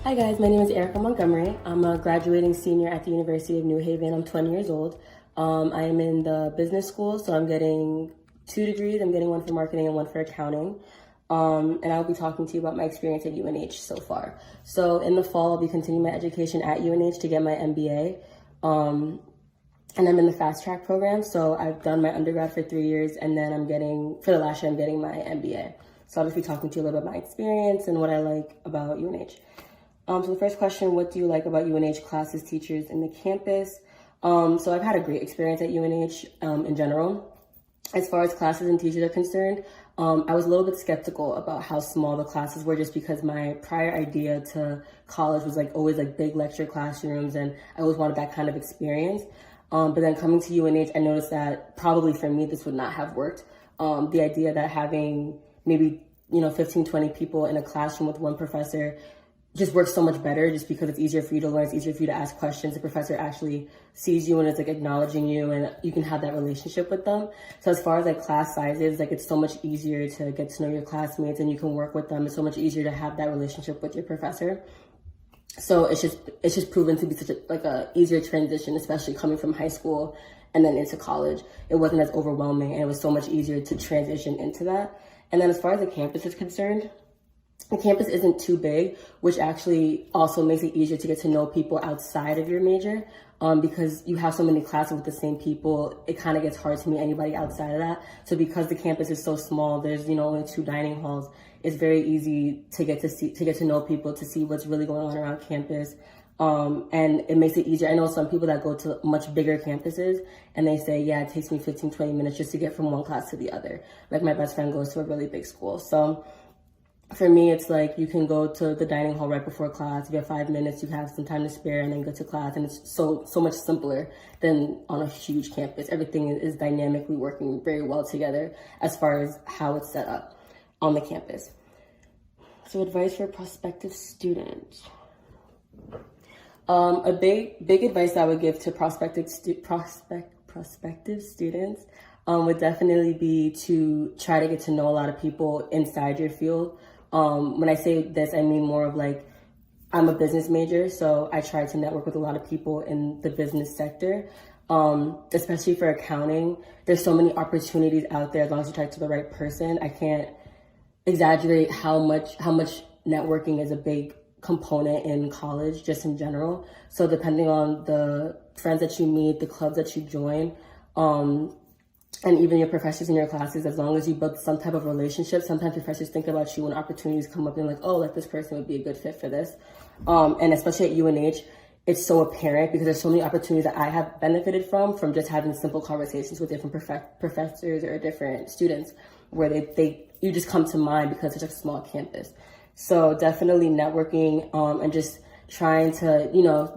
Hi guys, my name is Erica Montgomery. I'm a graduating senior at the University of New Haven. I'm 20 years old. I am in the business school, so I'm getting 2 degrees. I'm getting one for marketing and one for accounting. And I'll be talking to you about my experience at UNH so far. So in the fall, I'll be continuing my education at UNH to get my MBA. And I'm in the fast track program, so I've done my undergrad for 3 years, and then for the last year, I'm getting my MBA. So I'll just be talking to you a little bit about my experience and what I like about UNH. So the first question, what do you like about UNH classes, teachers, and the campus? So I've had a great experience at UNH in general. As far as classes and teachers are concerned, I was a little bit skeptical about how small the classes were, just because my prior idea to college was always big lecture classrooms, and I always wanted that kind of experience. But then coming to UNH, I noticed that probably for me, this would not have worked. The idea that having maybe 15, 20 people in a classroom with one professor just works so much better, just because it's easier for you to learn, it's easier for you to ask questions. The professor actually sees you and is acknowledging you, and you can have that relationship with them. So as far as class sizes, it's so much easier to get to know your classmates, and you can work with them. It's so much easier to have that relationship with your professor. So it's just proven to be such a easier transition, especially coming from high school and then into college. It wasn't as overwhelming, and it was so much easier to transition into that. And then as far as the campus is concerned, the campus isn't too big, which actually also makes it easier to get to know people outside of your major, because you have so many classes with the same people. It kind of gets hard to meet anybody outside of that. So because the campus is so small, there's only 2 dining halls. It's very easy to get to know people, to see what's really going on around campus, and it makes it easier. I know some people that go to much bigger campuses, and they say, yeah, it takes me 15, 20 minutes just to get from one class to the other. My best friend goes to a really big school, so. For me, it's you can go to the dining hall right before class. If you have 5 minutes, you have some time to spare, and then go to class. And it's so much simpler than on a huge campus. Everything is dynamically working very well together as far as how it's set up on the campus. So advice for prospective students. A big advice I would give to prospective students would definitely be to try to get to know a lot of people inside your field. When I say this, I mean more of I'm a business major, so I try to network with a lot of people in the business sector, especially for accounting. There's so many opportunities out there as long as you talk to the right person. I can't exaggerate how much networking is a big component in college, just in general. So depending on the friends that you meet, the clubs that you join, and even your professors in your classes, as long as you build some type of relationship, sometimes professors think about you when opportunities come up and this person would be a good fit for this. And especially at UNH, it's so apparent because there's so many opportunities that I have benefited from just having simple conversations with different professors or different students, where you just come to mind because it's a small campus. So definitely networking, and just trying to,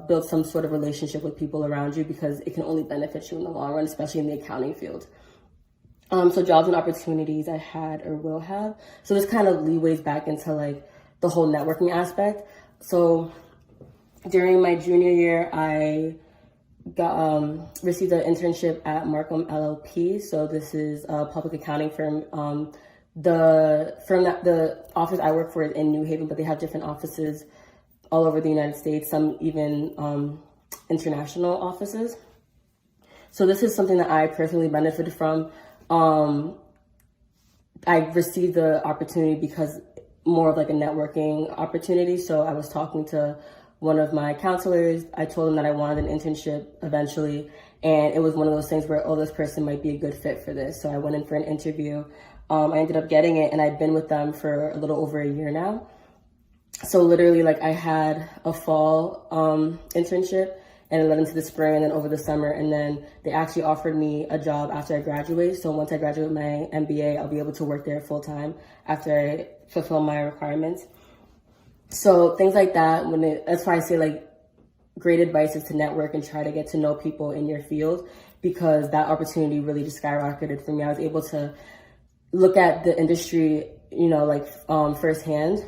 build some sort of relationship with people around you, because it can only benefit you in the long run, especially in the accounting field. So jobs and opportunities I had or will have. So this kind of leeways back into the whole networking aspect. So during my junior year, I received an internship at Markham LLP. So this is a public accounting firm. The office I work for is in New Haven, but they have different offices all over the United States, some even international offices. So this is something that I personally benefited from. I received the opportunity because more of a networking opportunity. So I was talking to one of my counselors. I told him that I wanted an internship eventually. And it was one of those things where, this person might be a good fit for this. So I went in for an interview. I ended up getting it, and I'd been with them for a little over a year now. So literally, I had a fall internship, and it led into the spring and then over the summer. And then they actually offered me a job after I graduate. So once I graduate my MBA, I'll be able to work there full time after I fulfill my requirements. So things like that, that's why I say great advice is to network and try to get to know people in your field, because that opportunity really just skyrocketed for me. I was able to look at the industry, firsthand.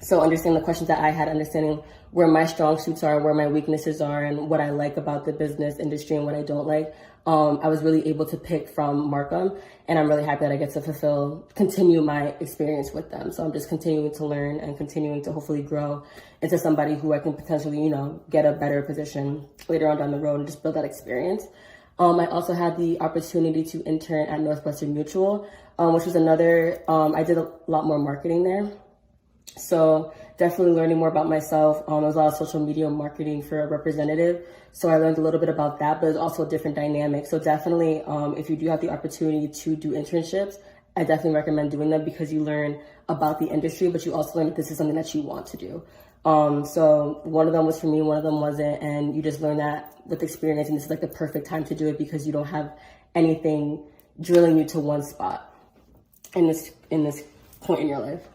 So understanding the questions that I had, understanding where my strong suits are, where my weaknesses are, and what I like about the business industry and what I don't like. I was really able to pick from Markham, and I'm really happy that I get to continue my experience with them. So I'm just continuing to learn and continuing to hopefully grow into somebody who I can potentially, get a better position later on down the road and just build that experience. I also had the opportunity to intern at Northwestern Mutual, which was I did a lot more marketing there. So definitely learning more about myself. There was a lot of social media marketing for a representative. So I learned a little bit about that, but it's also a different dynamic. So definitely, if you do have the opportunity to do internships, I definitely recommend doing them because you learn about the industry, but you also learn that this is something that you want to do. So one of them was for me, one of them wasn't. And you just learn that with experience. And this is like the perfect time to do it because you don't have anything drilling you to one spot in this point in your life.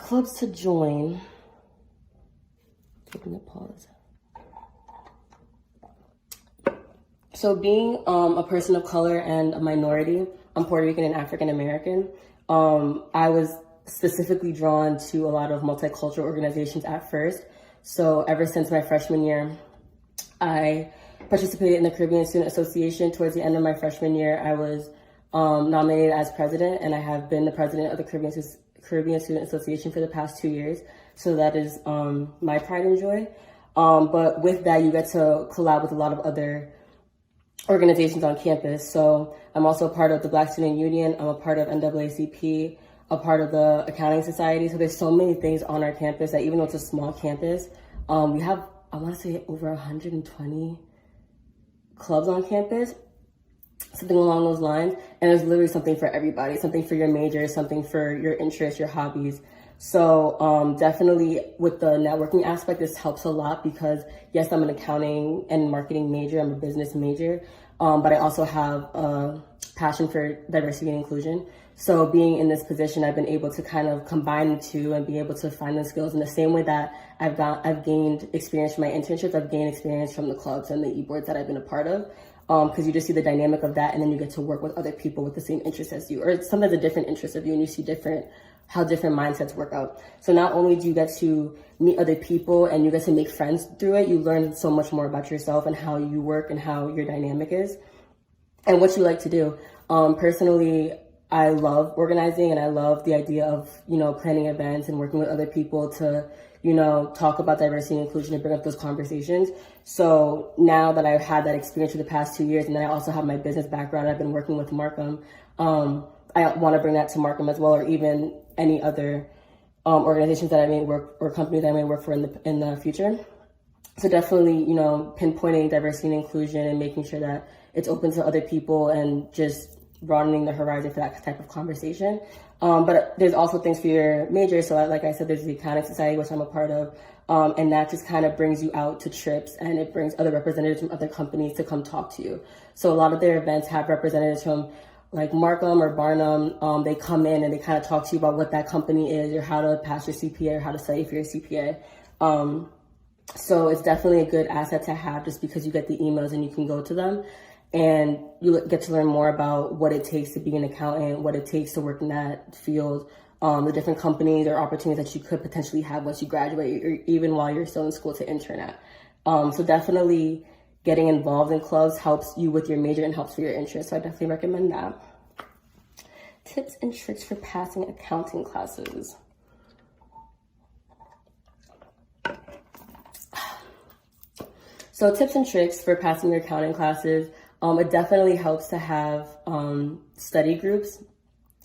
Clubs to join. Taking a pause. So being a person of color and a minority, I'm Puerto Rican and African American. I was specifically drawn to a lot of multicultural organizations at first. So ever since my freshman year, I participated in the Caribbean Student Association. Towards the end of my freshman year, I was nominated as president, and I have been the president of the Caribbean Student Association for the past 2 years. So that is my pride and joy. But with that, you get to collab with a lot of other organizations on campus. So I'm also a part of the Black Student Union. I'm a part of NAACP, a part of the Accounting Society. So there's so many things on our campus that even though it's a small campus, we have, I want to say, over 120 clubs on campus, something along those lines. And there's literally something for everybody, something for your major, something for your interests, your hobbies. So definitely with the networking aspect, this helps a lot because yes, I'm an accounting and marketing major. I'm a business major, but I also have a passion for diversity and inclusion. So being in this position, I've been able to kind of combine the two and be able to find the skills in the same way that I've gained experience from my internships. I've gained experience from the clubs and the e-boards that I've been a part of. Because you just see the dynamic of that, and then you get to work with other people with the same interests as you, or sometimes a different interest of you, and you see how different mindsets work out. So not only do you get to meet other people and you get to make friends through it, you learn so much more about yourself and how you work and how your dynamic is and what you like to do. Personally, I love organizing and I love the idea of, planning events and working with other people to, talk about diversity and inclusion and bring up those conversations. So now that I've had that experience for the past 2 years, and then I also have my business background, I've been working with Markham. I want to bring that to Markham as well, or even any other organizations that I may work or companies that I may work for in the future. So definitely, pinpointing diversity and inclusion and making sure that it's open to other people and just broadening the horizon for that type of conversation. But there's also things for your major. So like I said, there's the Accounting Society, which I'm a part of. And that just kind of brings you out to trips and it brings other representatives from other companies to come talk to you. So a lot of their events have representatives from like Markham or Barnum. They come in and they kind of talk to you about what that company is or how to pass your CPA or how to study for your CPA. So it's definitely a good asset to have just because you get the emails and you can go to them. And you get to learn more about what it takes to be an accountant, what it takes to work in that field, the different companies or opportunities that you could potentially have once you graduate, or even while you're still in school to intern at. So definitely getting involved in clubs helps you with your major and helps for your interest. So I definitely recommend that. Tips and tricks for passing accounting classes. So tips and tricks for passing your accounting classes. It definitely helps to have study groups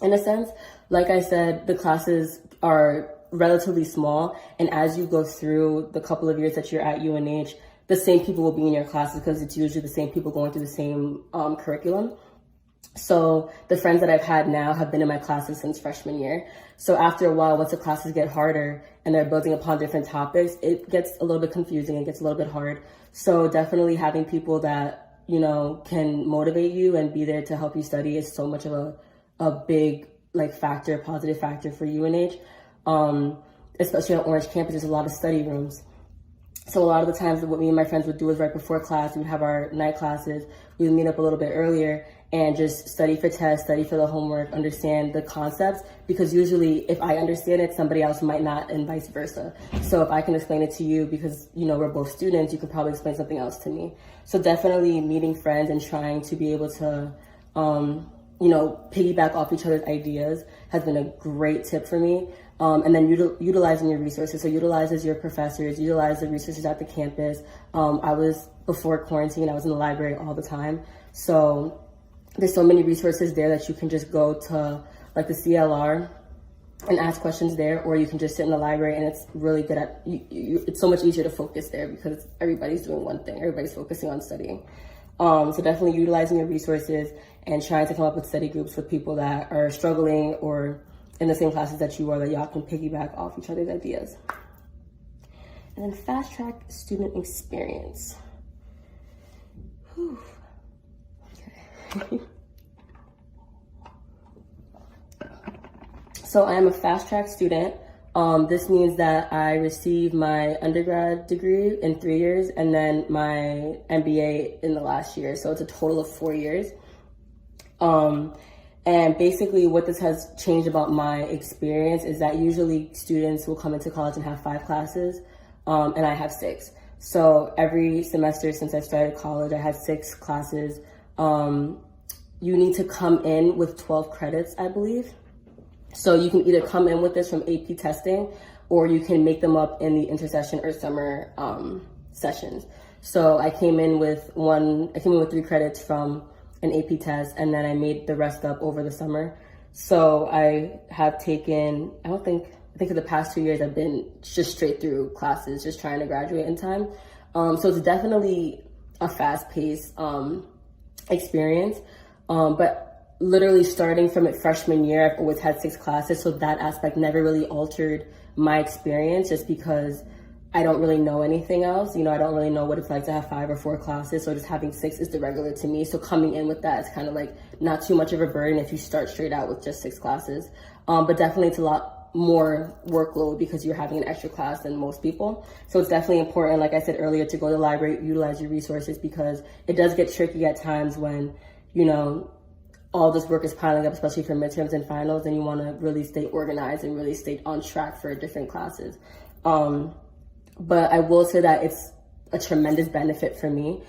in a sense. Like I said, the classes are relatively small. And as you go through the couple of years that you're at UNH, the same people will be in your classes because it's usually the same people going through the same curriculum. So the friends that I've had now have been in my classes since freshman year. So after a while, once the classes get harder and they're building upon different topics, it gets a little bit confusing. It gets a little bit hard. So definitely having people that can motivate you and be there to help you study is so much of a big positive factor for UNH. Especially on Orange campus, there's a lot of study rooms. So a lot of the times what me and my friends would do is right before class, we would have our night classes, we would meet up a little bit earlier and just study for tests, study for the homework, understand the concepts, because usually if I understand it, somebody else might not, and vice versa. So if I can explain it to you because, you know, we're both students, you could probably explain something else to me. So definitely meeting friends and trying to be able to, you know, piggyback off each other's ideas has been a great tip for me. And then utilizing your resources. So utilizes your professors, utilize the resources at the campus. Before quarantine, I was in the library all the time. So there's so many resources there that you can just go to, like the CLR, and ask questions there, or you can just sit in the library, and it's really good at, it's so much easier to focus there because everybody's doing one thing, everybody's focusing on studying. So definitely utilizing your resources and trying to come up with study groups with people that are struggling or in the same classes that you are, that y'all can piggyback off each other's ideas. And then fast track student experience. Whew. Okay. So I am a fast track student. This means that I received my undergrad degree in 3 years and then my MBA in the last year. So it's a total of 4 years. And basically what this has changed about my experience is that usually students will come into college and have 5 classes, and I have 6. So every semester since I started college, I had 6 classes. You need to come in with 12 credits, I believe. So you can either come in with this from AP testing, or you can make them up in the intersession or summer sessions. So I came in with 3 credits from an AP test, and then I made the rest up over the summer. So I have taken, I think for the past 2 years I've been just straight through classes, just trying to graduate in time. So it's definitely a fast-paced experience, but literally starting from freshman year, I've always had 6 classes, so that aspect never really altered my experience, just because I don't really know anything else. You know, I don't really know what it's like to have 5 or 4 classes, so just having 6 is the regular to me. So coming in with that is kind of like not too much of a burden if you start straight out with just 6 classes. But definitely it's a lot more workload because you're having an extra class than most people. So it's definitely important, like I said earlier, to go to the library, utilize your resources, because it does get tricky at times when, you know, all this work is piling up, especially for midterms and finals, and you want to really stay organized and really stay on track for different classes. But I will say that it's a tremendous benefit for me.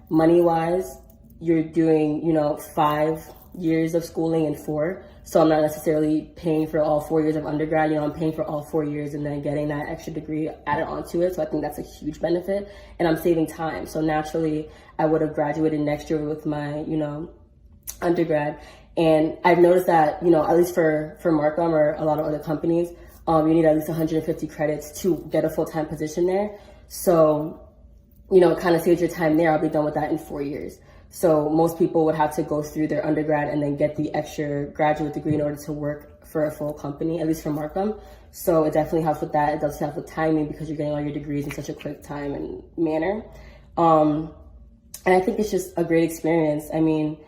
Money-wise, you're doing, you know, 5 years of schooling in 4. So I'm not necessarily paying for all 4 years of undergrad. You know, I'm paying for all 4 years and then getting that extra degree added onto it. So I think that's a huge benefit. And I'm saving time. So naturally, I would have graduated next year with my, you know, undergrad. And I've noticed that, you know, at least for Markham or a lot of other companies, you need at least 150 credits to get a full-time position there. So, you know, it kind of saves your time there. I'll be done with that in 4 years. So most people would have to go through their undergrad and then get the extra graduate degree in order to work for a full company, at least for Markham. So it definitely helps with that. It does help with timing because you're getting all your degrees in such a quick time and manner. And I think it's just a great experience. I mean,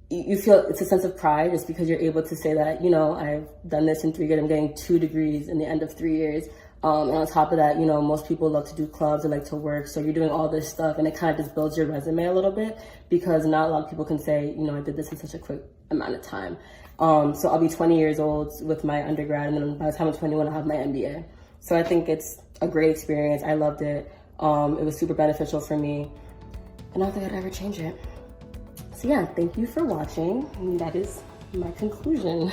you feel it's a sense of pride just because you're able to say that, you know, I've done this in 3 years, I'm getting 2 degrees in the end of 3 years. And on top of that, you know, most people love to do clubs or like to work. So you're doing all this stuff and it kind of just builds your resume a little bit, because not a lot of people can say, you know, I did this in such a quick amount of time. So I'll be 20 years old with my undergrad, and then by the time I'm 21, I'll have my MBA. So I think it's a great experience. I loved it. It was super beneficial for me, and I don't think I'd ever change it. So yeah, thank you for watching. And that is my conclusion.